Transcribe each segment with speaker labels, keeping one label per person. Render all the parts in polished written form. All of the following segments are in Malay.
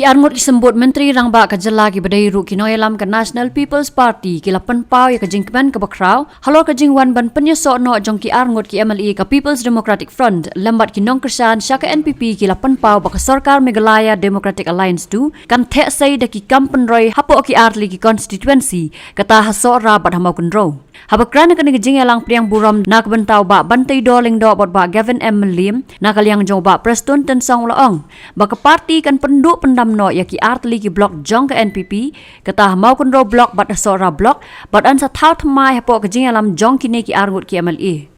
Speaker 1: Ki arngut disebut Menteri Rangba Kajala ki badai ru ki noyalam ke National People's Party ki lapan pau ya kajing kemen ke bakrau halor kajing wan ban penyesok no jong ki arngut ki MLE ke People's Democratic Front lambat ki nong kersan syaka NPP ki lapan pau baka Sarkar Meghalaya Democratic Alliance tu kan thek sei da ki kampen roy hapo ki arli ki constituency kata hasok ra bad hamau kunro habakran kan kajing yalang priang buram nak bentau ba bantai doling do bot ba Gavin M. Lim nak liang jong ba Preston Tensong Laong baka parti kan penduk no ya ki artli ki blok jong ke NPP kata mau kunro blok bat sora blok bat an sa thau thamai hapo kajing alam jong kini ki argut ki MLE.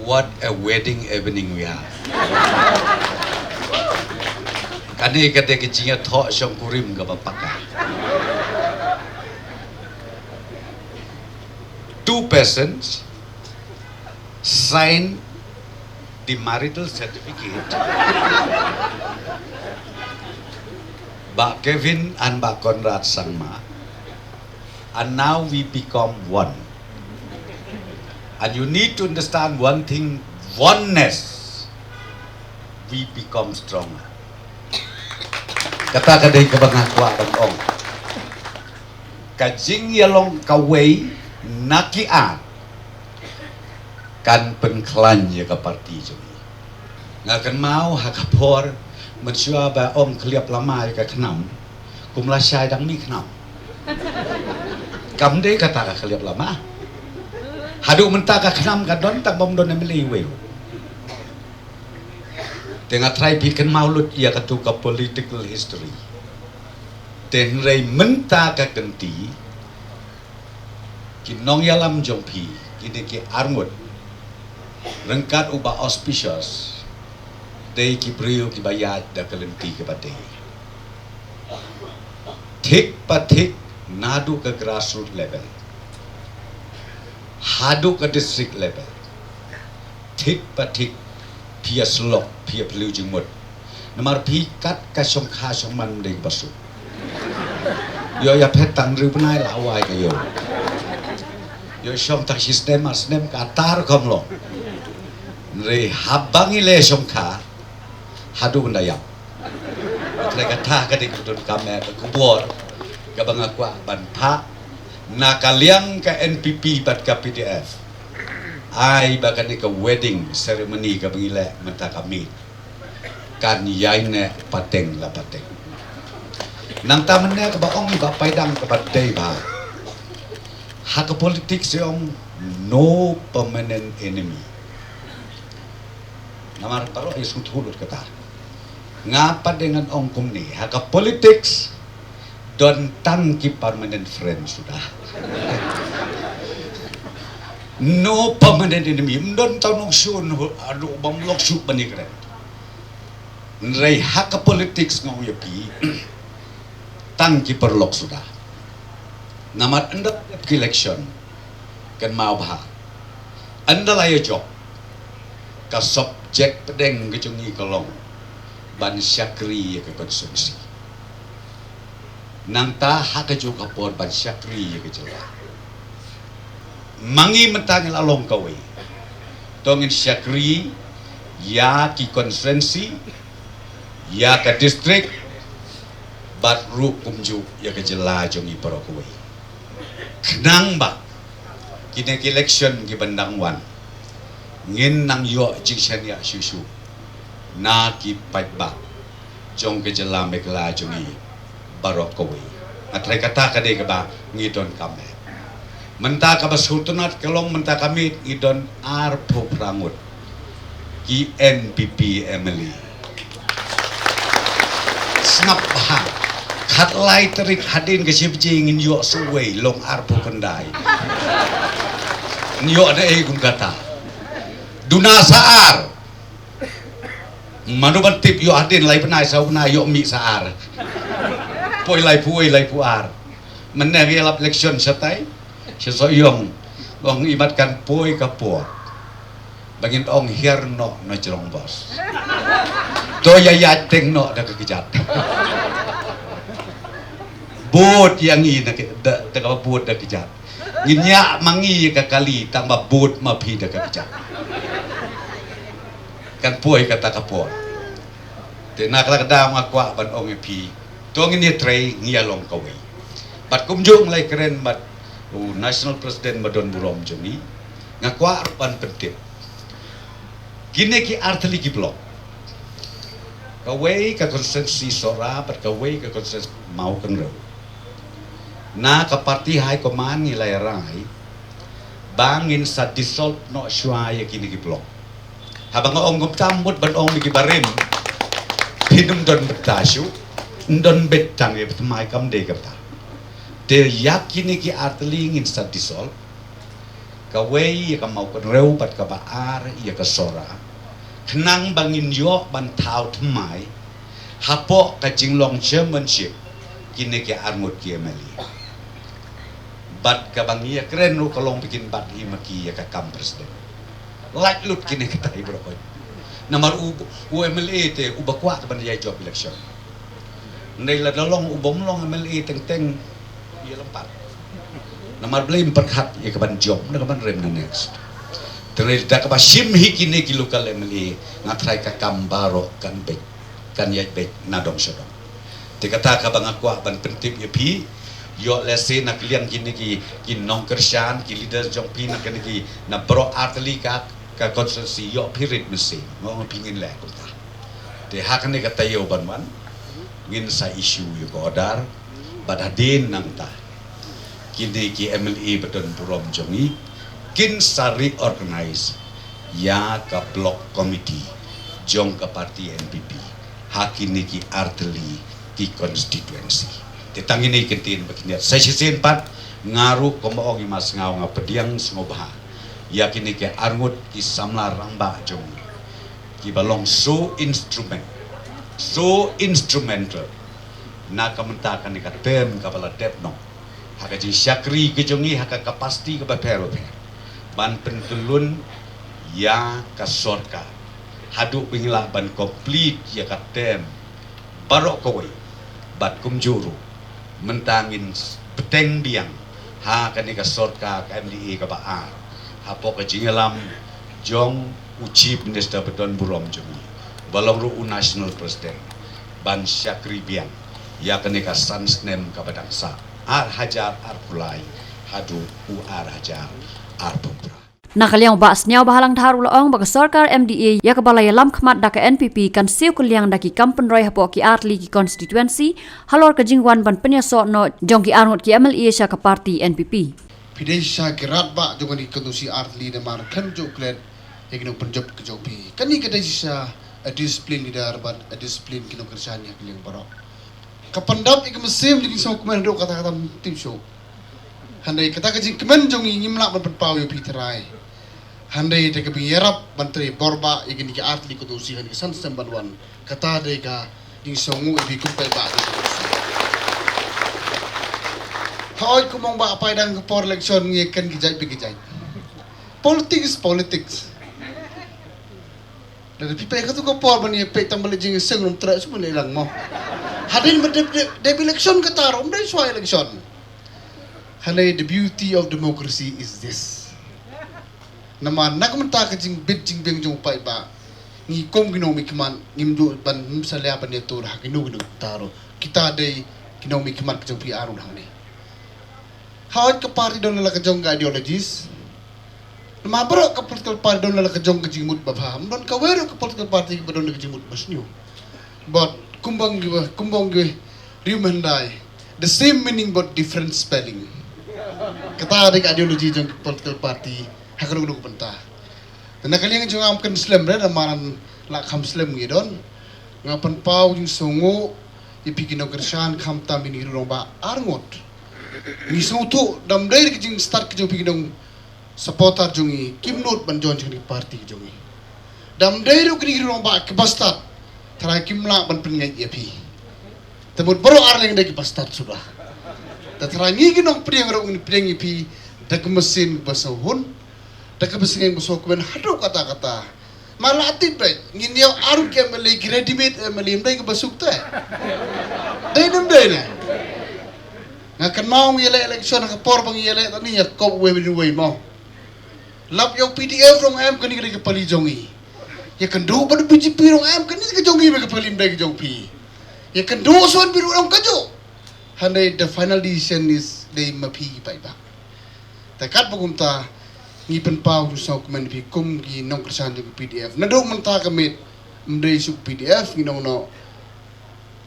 Speaker 2: What a wedding evening we have. Kani kate kajing tho syong kurim ka bapaka. Two persons sign the marital certificate. Mbak Kevin and Mbak Conrad Sangma, and now we become one. And you need to understand one thing, oneness, we become stronger. Kata kadai kabangakwa bang ong. Kajing yalong kaway nakian kan penklan ya ka parti joni. Ngakan mau hakapor Mansua ba om keliap lama ka khnam kumla syai dang mi khnam kam de kata ka keliap lama hadu menta ka khnam ka don tak bom don emeli we tengah try bikin maulud ia katu ka political history ten rei menta ka kenti kinong yalam jongpi kini ki arngut rengkat uba auspicious Day ki brio ki bayad da kalenti ke pati. Thik pathik nadu ke grassroots level. Hadu ke district level. Thik pathik pia slok pia pelu jengmut. Namar pi kat ka syong kha syong man dei basu. Yo ya petang ru penai lawai ka yo. Yo syong tak sistem asnem ka tar kom lo. Re habangi le syong kha hadu bendayang. Mereka kata kadang kutun kami kubur, kabang aku bantah, nakaliang ke NPP bat ke PDF. Ai bahkan ke wedding ceremony kabang ile mentah kami. Kan yaine pateng la pateng. Nang tamannya kebaong ba paidang ke badai ba. Hak politik seong no permanent enemy. Namar taro isut hulut kata. Ngapa dengan ongkum ni? Haka politics don tangki permanent friend sudah. No permanent enemy. Don tahu nongsun aduh bamlok su panikren. Nrei haka politics ngau yapi tangki perlok sudah. Namat anda election kan mau bah. Anda layak job. Ka subjek pedeng kecungi kolong. Ban syakri ke konsumsi. Nang ta hak juga por ban syakri ke jela. Mangi mentang lalong kawe. Tongin syakri ya ki konferensi ya ke distrik bat ru kumju ya ke jela jongi para kawe. Kenang ba kini election ki bandang wan. Ngin nang yo jikshan ya susu. Na ki paitba jong ke jela mekla jongi barok kowe atrai kata kade ke ba ngidon kame menta ka basutunat kelong menta kami ngidon arpo prangut ki NPP Emily snap ha khat lai terik hadin ke sibji ngin yo suwe long arpo kendai nyo ada gum kata duna saar Manu bantip yo adin lai penai sau penai yo mi saar. Poi lai puar. Menang elap election satai. Sesoyong ong ibatkan poi kapur. Bangin ong hierno no jelong bos. To ya teng no da kekejat. Bot yang ini da bot da kejat. Nginya mangi ka kali tambah bot ma pi da kekejat. Kan puai kata kapor. Te nak la kada ma kwa ban ong pi tuang ini tray ngialong kawai bat kumjung lai keren bat national president madon burom jongi ngakwa arpan pentip gine ki arteli ki blok kawai ka konsensi sora bat kawai ka konsensi mau kenro na ka parti high command nilai rai bangin sa dissolve no shwaya kini ki blok habang ong tambut ban ong ki barim pinum don betasyu don betang e mai kam de kapta de yakini ki arteli ngin sa dissolve kawai ka mau kenro bat ka baar ya ka sora kenang bangin yo ban tau tmai hapo ka jinglong chairmanship kini ki arngut ki emeli bat ka bangia keren lu kalong bikin bat himaki ya ka kam presiden like lut kini kita ibro ko namar u MLA te u bakwa ban ya job election ndai la dalong u bomlong MLA teng ya lempat namar blame perkhat ya ka ban job na ka ban rem na next terus da ka ba sim hikini ki lokal MLA ngatrai ka kam baro kan be kan ya be na dong sodong te kata ka bang akwa ban pentip ya pi yo lese nak liang kini ki nong kersan ki leader jong pi nak ki na bro arteli ka konsensi yo pirit mesti ngong pingin le kota de hakane kata yo banwan ngin sa issue yo kodar badadin nang ta kini ki MLA bedon burom jongi kin sari organize ya ka block committee jong ka parti NPP hakini ki arteli ki constituency titang ini kentin begini saya sisin pat ngaru komo mas ngau ngapediang sengobaha yakini ke arngut ki samla ramba jong ki balong so instrumental na kamentakan ka tem ka bala depno haka ji syakri ke jongi haka kapasti ke bapero ban pentulun ya ka sorka hadu bingla ban complete ya ka tem barok kowe bat kumjuru mentangin peteng biang ha kanika sorka ka MDA ka baar hapo ka jingalam jong uchi minister bedon burom jongi balong ru national president ban syakri biang ya kanika sansnem ka badangsa ar hajar ar kulai hadu u ar hajar ar pupra
Speaker 1: Nakaliang bas niyaw bahalang taharu laong baga sarkar MDA ya kabalaya lam khmat daka NPP kan siu kuliang daki kampen roy hapo ki artli ki constituency halor ka jingwan ban penyaso no jong ki arngot ki MLA sya ka parti NPP.
Speaker 3: Pidesha gerat ba jongan di kondusi artli de mar kan joklet egno penjob ke jopi. Kani kadesha a discipline leader but a discipline kino kersanya keliang barok. Kapandap ik mesim di kisau kumen do kata-kata tim show. Handai kata kajing kemen jongi ngimlak ban pau yo piterai. Handai teka biyerap bantri borba igin ki atli ko dosi kan san sembanwan kata de ka ding songu ibi kumpai ba de hoy kumong ba pai dang por election ngi kan gijai bigijai politics dan pipe ka tu ko por bani pe tambal jing seng rum tra su ne lang mo hadin de election kata rom dai so election handai the beauty of democracy is this nama nak menta kajing bit jing beng jong pai ba ngi kom gino mi kman ngimdu ban msalya ban tur ha gino taro kita de gino mi kman kajong pi arun hang ni hawat ka party don la kajong ideologies nama bro ka political party don la kajong kajing mut ba pham don ka wero ka political party ba don kajing mut basnyu but kumbang remandai the same meaning but different spelling kata de ideology jong political party hakanu nu benta na kaliang jung am kan slam re amaran la kham slam ngidon ngapan pau jung songo ipikino kersan kham tamini rong ba arngot ni tu dam dai ki jing start ki jung pikidong supporter jungi kimnot ban jon jing party jungi dam dai ru ki rong ba ke bastat thara kimla ban pengai epi temut baro arleng dai ki bastat sudah thara ngi ginong priang ro ni priang epi dak mesin basahun tak bersingin besok kemen hadu kata-kata malah atit baik ngin yang aru ke melai graduate melai mdai ke besuk tu dai nam dai na ngakan mau ngile election ka por bang ngile tani ya kop we mau lap yo PDF rong am kani ke pali jongi ya kan do pada BJP rong am kani ke jongi ke pali mdai ke jongpi Ya kan doson biru orang kajo. Handai the final decision is they mapi pai ba. Takat pagumta ngipen pau sa kumen pi kum gi nong kersan di PDF. Nadong menta kamit mdai su PDF ginong no.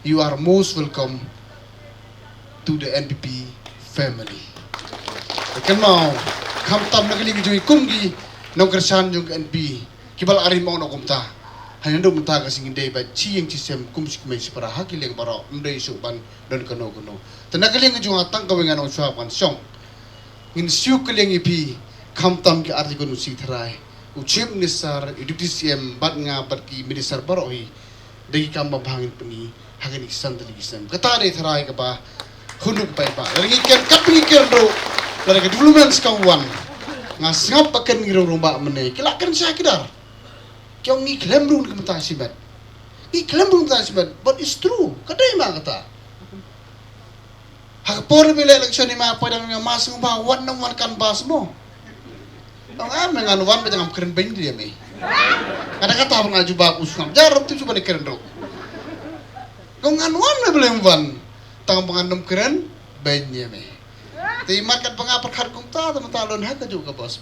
Speaker 3: You are most welcome to the NPP family. Takan mau kam tam nagaling jui kum gi nong kersan jung NP. Kibal ari mau no kumta. Hanya do menta ka singin day ba chiyeng chisem kum sikmay para hakileng baro mdai su ban don kano. Tanagaling jung atang kawengan on swapan song. Ngin siu keleng ipi kam tam ki arti ko nusi tharai uchim nisar deputy CM bat nga bat ki minister barohi dagi kam mabhangin puni hagen iksan dali kisam kata de tharai ka ba hunduk pai ba lagi ken kaping ken ro lagi development skawan nga sngap paken ngiro rumba mene kilakan sa kidar kyong ngi klem rung ka mata sibat i klem rung ta sibat but it's true kadai ma kata hakapor bile election ni ma pada nga mas ngba wan nang wan kan bas mo. Ang dengan wan ba jang keren ben dia me. Kada kata pang aju ba usam. Jarap tu coba keren ro. Kung wan me belum wan. Tang pangandom keren ben dia me. Ti markat pangapar kung ta talon ha ka juga bos.